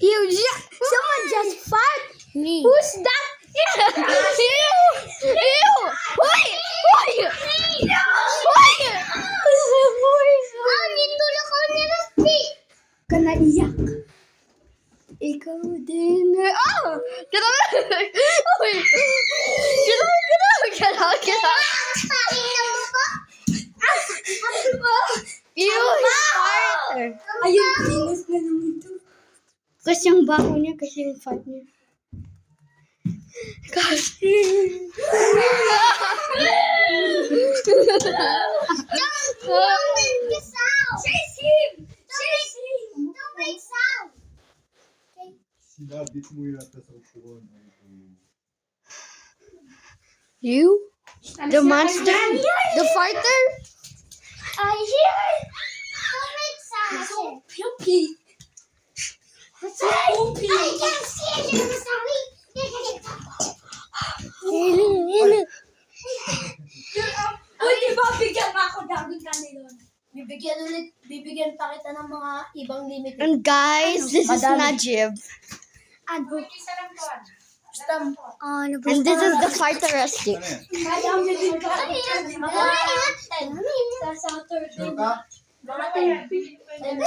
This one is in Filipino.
Ew, someone just fart. Me. Who's that? Ew! Ew! Hoy! Hoy! Hoy! Nitulak ako ni Rusty. Ka naiyak. Ikaw din. Oh! Get out! Hoy! Get out! Get out! Get out! Get out! Pakinggan mo ko? Ew! Fart! Ayun, linis na naman ito. Kasi yung baho niya, kasi yung fart niya. Kasi... Don't make the sound. Chase him. Chase him. Don't make sound. Sinabit mo yata sa upuan. You? The monster? The farter? I hear it. Don't make sound. So Puppy. That's I can't see it. I'm sorry. Uy, di ba bigyan mo ako daging kanilon? Bibigyan pa kita ng mga ibang limit. And guys, this is Najib. Isa lang to. Basta, And this is the farteristic. kaya mo din ka. Ay, Sa Saturday. Sure ka? Mga 10.